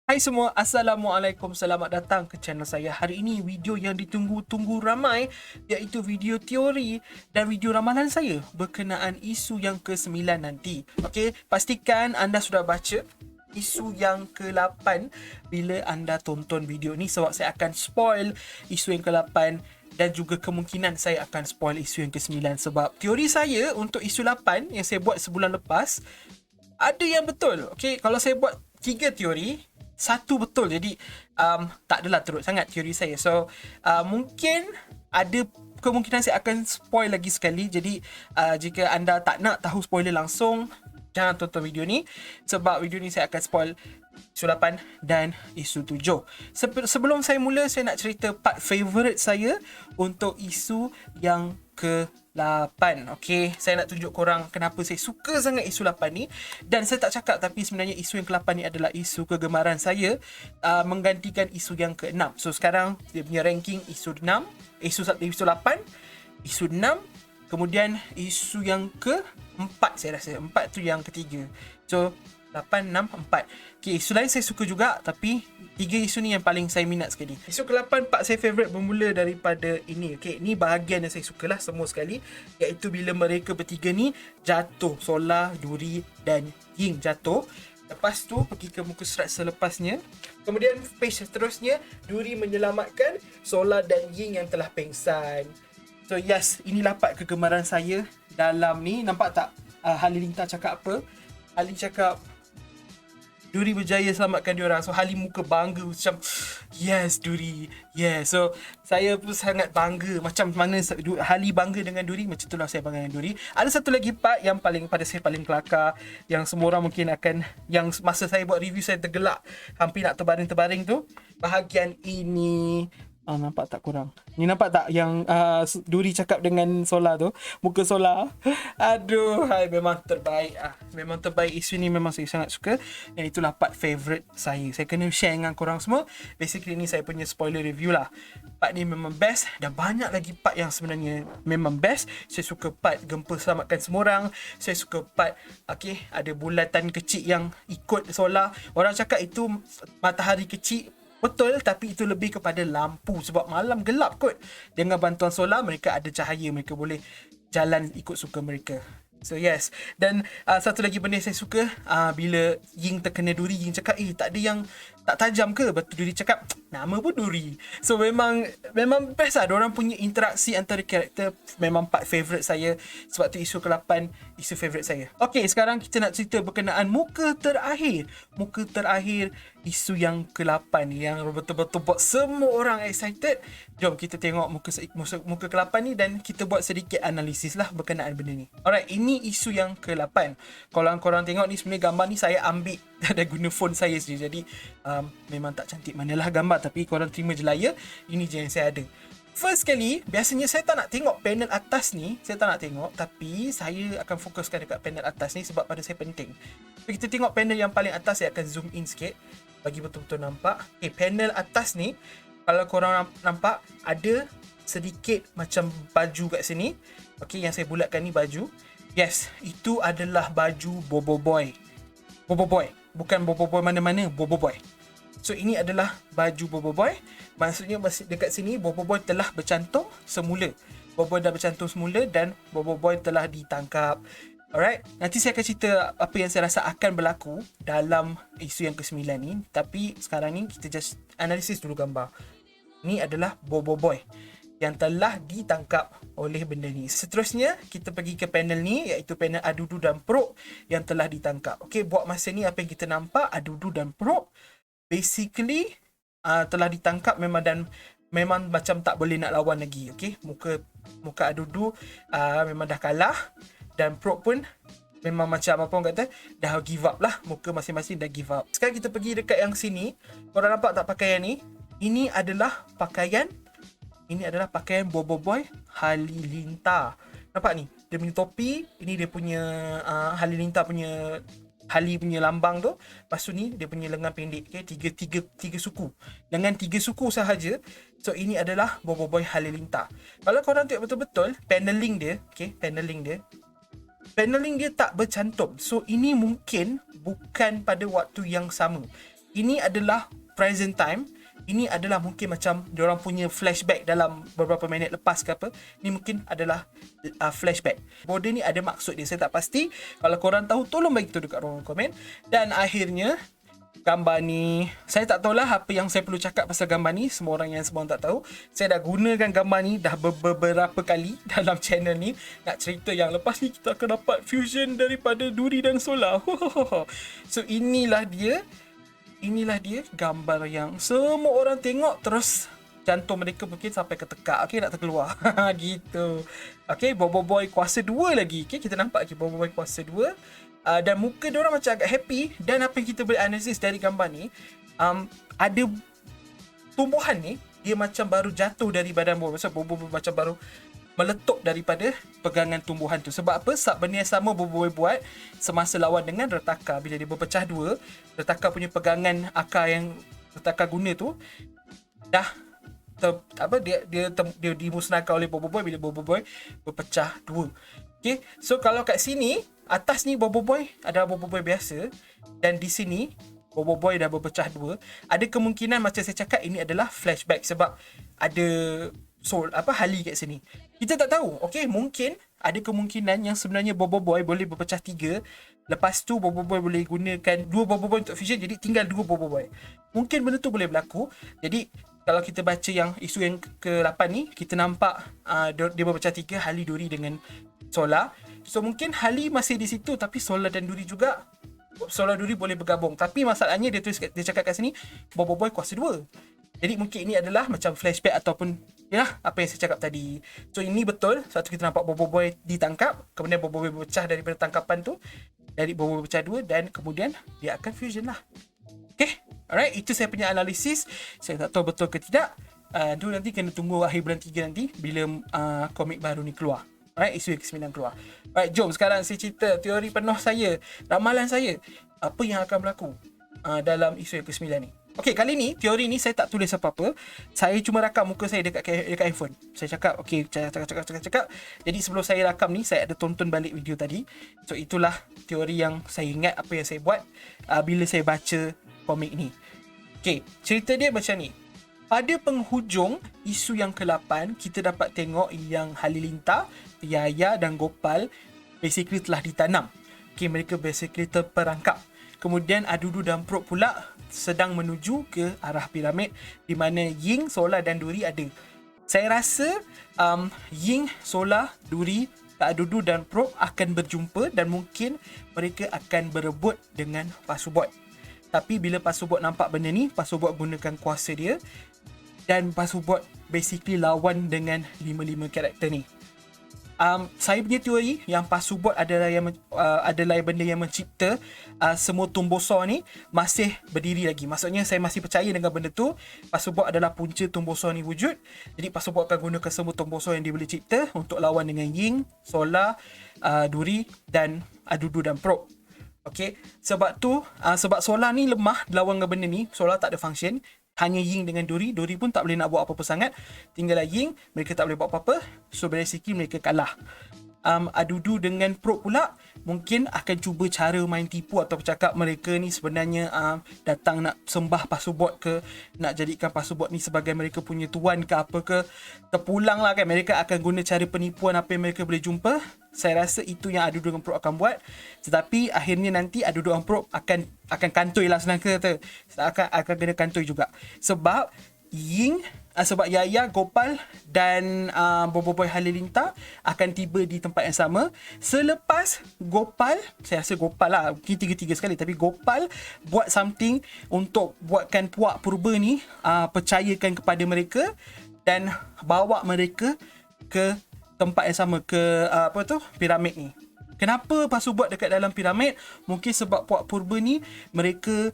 Hai semua, Assalamualaikum, selamat datang ke channel saya. Hari ini video yang ditunggu-tunggu ramai iaitu video teori dan video ramalan saya berkenaan isu yang ke-9 nanti. Okey, pastikan anda sudah baca isu yang ke-8 bila anda tonton video ni sebab saya akan spoil isu yang ke-8 dan juga kemungkinan saya akan spoil isu yang ke-9 sebab teori saya untuk isu 8 yang saya buat sebulan lepas ada yang betul. Okey, kalau saya buat 3 teori, satu betul. Jadi tak adalah teruk sangat teori saya. So mungkin ada kemungkinan saya akan spoil lagi sekali. Jadi jika anda tak nak tahu spoiler langsung, jangan tonton video ni sebab video ni saya akan spoil isu 8 dan isu 7. Sebelum saya mula, saya nak cerita part favourite saya untuk isu yang ke-8. Okay, saya nak tunjuk korang kenapa saya suka sangat isu 8 ni. Dan saya tak cakap, tapi sebenarnya isu yang ke-8 ni adalah isu kegemaran saya, menggantikan isu yang ke-6. So sekarang dia punya ranking isu 6, isu 8, isu 6, kemudian isu yang ke-4 saya rasa. 4 tu yang ketiga. So 8, 6, 4. Okay, isu lain saya suka juga, tapi 3 isu ni yang paling saya minat sekali. Isu ke-8 part saya favourite bermula daripada ini. Okay, ni bahagian yang saya sukalah semua sekali, iaitu bila mereka bertiga ni jatuh. Solar, Duri dan Ying jatuh. Lepas tu pergi ke muka surat selepasnya. Kemudian page seterusnya, Duri menyelamatkan Solar dan Ying yang telah pengsan. So yes, inilah part kegemaran saya dalam ni. Nampak tak Halilintar cakap apa? Halil cakap Duri berjaya selamatkan diorang. So Halim muka bangga macam yes Duri, yes. So saya pun sangat bangga. Macam mana Halim bangga dengan Duri, macam itulah saya bangga dengan Duri. Ada satu lagi part yang pada saya paling kelakar, yang semua orang mungkin akan, yang masa saya buat review saya tergelak hampir nak terbaring-terbaring tu. Bahagian ini, nampak tak korang? Ni nampak tak yang Duri cakap dengan Solar tu? Muka Solar. Aduh, hai, memang terbaik. Memang terbaik. Isu ni memang saya sangat suka. Dan itulah part favourite saya. Saya kena share dengan korang semua. Basically ni saya punya spoiler review lah. Part ni memang best. Dan banyak lagi part yang sebenarnya memang best. Saya suka part gempa selamatkan semua orang. Saya suka part, okay, ada bulatan kecil yang ikut Solar. Orang cakap itu matahari kecil. Betul, tapi itu lebih kepada lampu sebab malam gelap kot. Dengan bantuan solar mereka ada cahaya, mereka boleh jalan ikut suka mereka. So yes. Dan satu lagi benda yang saya suka, bila Ying terkena Duri, Ying cakap, tak ada yang tak tajam ke? Betul, Duri cakap, nama pun Duri. So memang best lah. Diorang punya interaksi antara karakter memang part favourite saya. Sebab tu isu ke-8 isu favourite saya. Okay, sekarang kita nak cerita berkenaan muka terakhir. Muka terakhir isu yang ke-8 yang betul-betul buat semua orang excited. Jom kita tengok muka ke-8 ni dan kita buat sedikit analisis lah berkenaan benda ni. Alright, ini isu yang ke-8. Kalau korang tengok ni, sebenarnya gambar ni saya ambil dan guna phone saya sendiri. Jadi memang tak cantik manalah gambar, tapi korang terima je lah ya. Ini je yang saya ada. First kali, biasanya saya tak nak tengok panel atas ni. Saya tak nak tengok, tapi saya akan fokuskan dekat panel atas ni sebab pada saya penting. So, kita tengok panel yang paling atas. Saya akan zoom in sikit bagi betul-betul nampak. Okay, panel atas ni, kalau korang nampak, ada sedikit macam baju kat sini. Okay, yang saya bulatkan ni baju. Yes, itu adalah baju Bobo Boy. Bobo Boy. Bukan Bobo Boy mana-mana, Bobo Boy. So ini adalah baju Bobo Boy. Maksudnya dekat sini Bobo Boy telah bercantum semula. Bobo Boy dah bercantum semula dan Bobo Boy telah ditangkap. Alright, nanti saya akan cerita apa yang saya rasa akan berlaku dalam isu yang ke-9 ni. Tapi sekarang ni kita just analisis dulu gambar. Ini adalah Bobo Boy yang telah ditangkap oleh benda ni. Seterusnya kita pergi ke panel ni, iaitu panel Adudu dan Prok yang telah ditangkap. Okay, buat masa ni apa yang kita nampak, Adudu dan Prok basically telah ditangkap memang macam tak boleh nak lawan lagi. Okay, muka Adudu memang dah kalah dan Prok pun memang macam apa orang kata, dah give up lah. Muka masing-masing dah give up. Sekarang kita pergi dekat yang sini. Korang nampak tak pakaian ni? Ini adalah pakaian Bobo Boy Halilintar. Nampak ni? Dia punya topi, ini dia punya Halilintar punya Hali punya lambang tu. Lepas tu ni dia punya lengan pendek. Okay? Tiga suku. Dengan 3 suku sahaja. So ini adalah Bobo Boy Halilintar. Kalau korang tengok betul-betul paneling dia, okay, paneling dia tak bercantum. So ini mungkin bukan pada waktu yang sama. ini adalah present time. Ini adalah mungkin macam diorang punya flashback dalam beberapa minit lepas ke apa. Ni mungkin adalah flashback. Border ni ada maksud dia, saya tak pasti. Kalau korang tahu, tolong bagi tahu dekat ruang komen. Dan akhirnya gambar ni, saya tak tahulah apa yang saya perlu cakap pasal gambar ni. Semua orang tak tahu. Saya dah gunakan gambar ni dah beberapa kali dalam channel ni. Nak cerita yang lepas ni kita akan dapat fusion daripada duri dan solar. So inilah dia gambar yang semua orang tengok terus jantung mereka mungkin sampai ke tekak, okey, nak terkeluar. Gitu. Okey, Bobo Boy kuasa 2 lagi. Okey, kita nampak lagi Bobo Boy kuasa 2. Dan muka diorang macam agak happy. Dan apa yang kita boleh analisis dari gambar ni, ada tumbuhan ni, dia macam baru jatuh dari badan Bobo. Maksudnya Bobo macam baru meletup daripada pegangan tumbuhan tu. Sebab apa? Sebab benda yang sama Bobo Boy buat semasa lawan dengan Retaka. Bila dia berpecah dua, Retaka punya pegangan akar yang Retaka guna tu dah dia dimusnahkan oleh Bobo Boy bila Bobo Boy berpecah dua. Okay, so kalau kat sini atas ni Bobo Boy adalah Bobo Boy biasa, dan di sini Bobo Boy dah berpecah dua. Ada kemungkinan macam saya cakap ini adalah flashback sebab ada Hali kat sini. Kita tak tahu. Okey, mungkin ada kemungkinan yang sebenarnya Bobo Boy boleh berpecah 3. Lepas tu Bobo Boy boleh gunakan 2 Bobo Boy untuk fusion, jadi tinggal 2 Bobo Boy. Mungkin benda tu boleh berlaku. Jadi kalau kita baca yang isu yang ke-8 ni, kita nampak dia berpecah 3, Hali, Duri dengan Solar. So mungkin Hali masih di situ tapi Solar dan Duri juga. Solar Duri boleh bergabung. Tapi masalahnya dia cakap kat sini Bobo Boy kuasa 2. Jadi mungkin ini adalah macam flashback ataupun yalah apa yang saya cakap tadi. So ini betul. Satu kita nampak Bobo Boy ditangkap, kemudian Bobo Boy berpecah daripada tangkapan tu, dari Bobo Boy berpecah 2, dan kemudian dia akan fusion lah. Okay, alright, itu saya punya analisis. Saya tak tahu betul ke tidak. Tu nanti kena tunggu akhir bulan 3 nanti bila komik baru ni keluar. Alright, isu yang ke-9 keluar. Alright, jom sekarang saya cerita teori penuh saya, ramalan saya, apa yang akan berlaku dalam isu yang ke-9 ni. Okay, kali ni teori ni saya tak tulis apa-apa. Saya cuma rakam muka saya dekat handphone. Saya cakap, okay, cakap. Jadi sebelum saya rakam ni, saya ada tonton balik video tadi. So itulah teori yang saya ingat apa yang saya buat bila saya baca komik ni. Okay, cerita dia macam ni. Pada penghujung isu yang ke-8, kita dapat tengok yang Halilintar, Yaya dan Gopal basically telah ditanam. Okay, mereka basically terperangkap. Kemudian Adudu dan Prok pula sedang menuju ke arah piramid di mana Ying, Solar dan Duri ada. Saya rasa Ying, Solar, Duri, Adudu dan Prok akan berjumpa dan mungkin mereka akan berebut dengan Pasubot. Tapi bila Pasubot nampak benda ni, Pasubot gunakan kuasa dia dan Pasubot basically lawan dengan 5 karakter ni. Saya punya teori yang Pasubot adalah benda yang mencipta semua Tumbosor ni masih berdiri lagi. Maksudnya saya masih percaya dengan benda tu. Pasubot adalah punca Tumbosor ni wujud. Jadi Pasubot akan gunakan semua Tumbosor yang dia boleh cipta untuk lawan dengan Ying, Solar, Duri dan Adudu dan Prok. Okay, sebab Solar ni lemah lawan dengan benda ni. Solar tak ada function. Hanya Ying dengan Duri pun tak boleh nak buat apa-apa sangat. Tinggallah Ying, mereka tak boleh buat apa-apa. So basically mereka kalah. Adudu dengan Prok pula mungkin akan cuba cara main tipu atau bercakap mereka ni sebenarnya datang nak sembah Pasubot ke, nak jadikan Pasubot ni sebagai mereka punya tuan ke apa ke. Terpulang lah kan, mereka akan guna cara penipuan apa yang mereka boleh jumpa. Saya rasa itu yang Adudu dengan Prok akan buat. Tetapi akhirnya nanti Adudu dengan Prok akan kantoi lah, senang kata. Akan kena kantoi juga. Sebab sebab Yaya, Gopal dan Bobo Boy Halilintar akan tiba di tempat yang sama. Selepas Gopal, saya rasa Gopal lah, mungkin tiga-tiga sekali, tapi Gopal buat something untuk buatkan puak purba ni percayakan kepada mereka dan bawa mereka ke tempat yang sama, ke piramid ni. Kenapa Pasubot dekat dalam piramid? Mungkin sebab puak purba ni mereka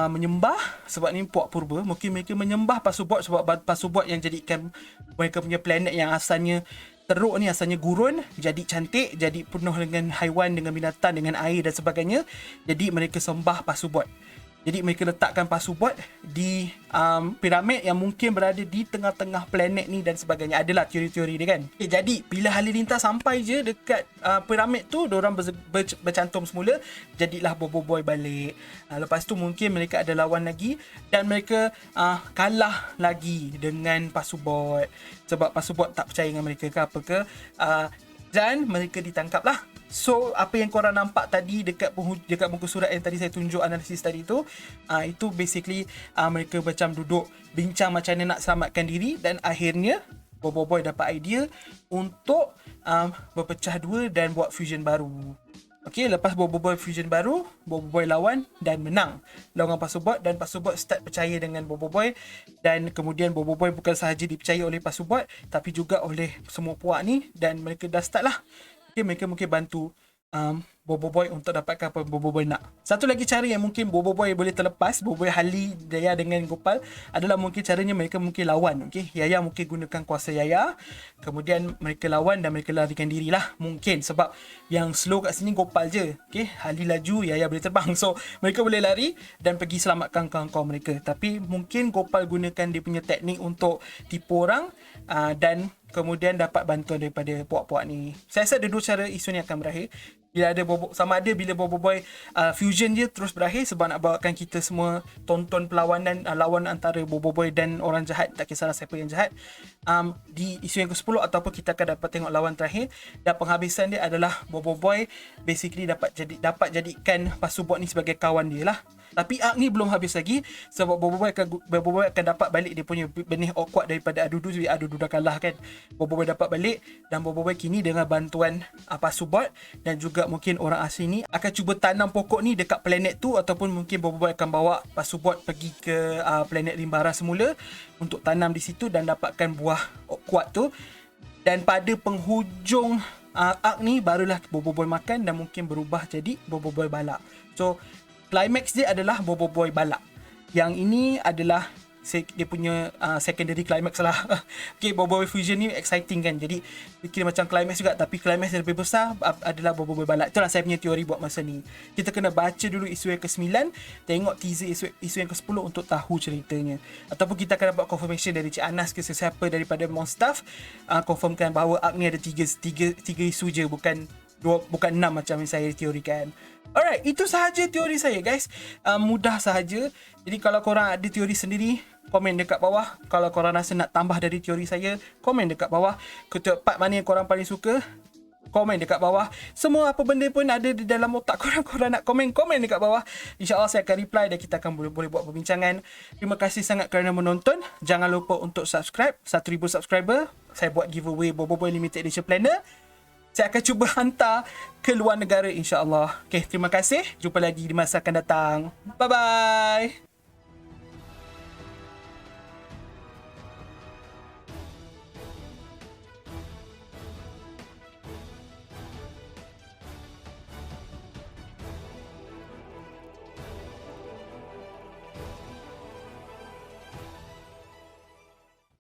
menyembah. Sebab ni puak purba, mungkin mereka menyembah Pasubot sebab Pasubot yang jadikan mereka punya planet yang asalnya teruk ni, asalnya gurun, jadi cantik, jadi penuh dengan haiwan, dengan binatang, dengan air dan sebagainya. Jadi mereka sembah Pasubot. Jadi mereka letakkan password di piramid yang mungkin berada di tengah-tengah planet ni dan sebagainya. Adalah teori-teori dia kan. Okay, jadi bila halilintar sampai je dekat piramid tu, diorang bercantum semula, jadilah Bobo Boy balik. Lepas tu mungkin mereka ada lawan lagi dan mereka kalah lagi dengan password sebab password tak percaya dengan mereka ke apa ke. Dan mereka ditangkap lah. So apa yang korang nampak tadi dekat muka surat yang tadi saya tunjuk analisis tadi tu, itu basically mereka macam duduk bincang macam mana nak selamatkan diri dan akhirnya Bobo Boy dapat idea untuk berpecah dua dan buat fusion baru. Okay, lepas Bobo Boy fusion baru, Bobo Boy lawan dan menang lawan Password, dan Password start percaya dengan Bobo Boy, dan kemudian Bobo Boy bukan sahaja dipercayai oleh Password tapi juga oleh semua puak ni, dan mereka dah start lah. Okay, mereka mungkin bantu Bobo Boy untuk dapatkan apa Bobo Boy nak. Satu lagi cara yang mungkin Bobo Boy boleh terlepas, Bobo Boy Hali Yaya dengan Gopal, adalah mungkin caranya mereka mungkin lawan. Okay, Yaya mungkin gunakan kuasa Yaya, kemudian mereka lawan dan mereka larikan diri lah mungkin, sebab yang slow kat sini Gopal je. Okay, Hali laju, Yaya boleh terbang, so mereka boleh lari dan pergi selamatkan kawan-kawan mereka. Tapi mungkin Gopal gunakan dia punya teknik untuk tipu orang dan kemudian dapat bantuan daripada puak-puak ni. Saya rasa ada dua cara isu ni akan berakhir. Bila ada sama ada bila Bobo Boy fusion je terus berakhir, sebab nak bawakan kita semua tonton perlawanan lawan antara Bobo Boy dan orang jahat, tak kisahlah siapa yang jahat, di isu yang ke-10, ataupun kita akan dapat tengok lawan terakhir, dan penghabisan dia adalah Bobo Boy basically dapat jadikan Password ni sebagai kawan dia lah. Tapi arc ni belum habis lagi, sebab Bobo Boy akan dapat balik dia punya benih awkward daripada Adudu. Sebab Adudu dah kalah kan, Bobo Boy dapat balik, dan Bobo Boy kini dengan bantuan Password dan juga mungkin orang asing ni akan cuba tanam pokok ni dekat planet tu, ataupun mungkin Bobo Boy akan bawa Password pergi ke planet Limbara semula untuk tanam di situ dan dapatkan buah awkward tu. Dan pada penghujung arc ni barulah Bobo Boy makan dan mungkin berubah jadi Bobo Boy balak. So climax dia adalah Bobo Boy balak. Yang ini adalah dia punya secondary climax lah. Okay, Bobo Boy fusion ni exciting kan, jadi kira macam climax juga, tapi climax yang lebih besar adalah Bobo Boy balak. Itulah saya punya teori buat masa ni. Kita kena baca dulu isu yang ke-9, tengok teaser isu yang ke-10 untuk tahu ceritanya, ataupun kita akan dapat confirmation dari Cik Anas ke sesiapa daripada Monstaff, confirmkan bahawa arc ni ada tiga isu je, bukan 6 macam yang saya teorikan. Alright, itu sahaja teori saya guys. Mudah sahaja. Jadi kalau korang ada teori sendiri, komen dekat bawah. Kalau korang rasa nak tambah dari teori saya, komen dekat bawah. Part mana yang korang paling suka, komen dekat bawah. Semua apa benda pun ada di dalam otak korang nak komen dekat bawah. InsyaAllah saya akan reply dan kita akan boleh buat perbincangan. Terima kasih sangat kerana menonton. Jangan lupa untuk subscribe. 1,000 subscriber, saya buat giveaway Bobo Boy Limited Edition Planner. Saya akan cuba hantar ke luar negara insyaAllah. Okay, terima kasih. Jumpa lagi di masa akan datang. Bye-bye.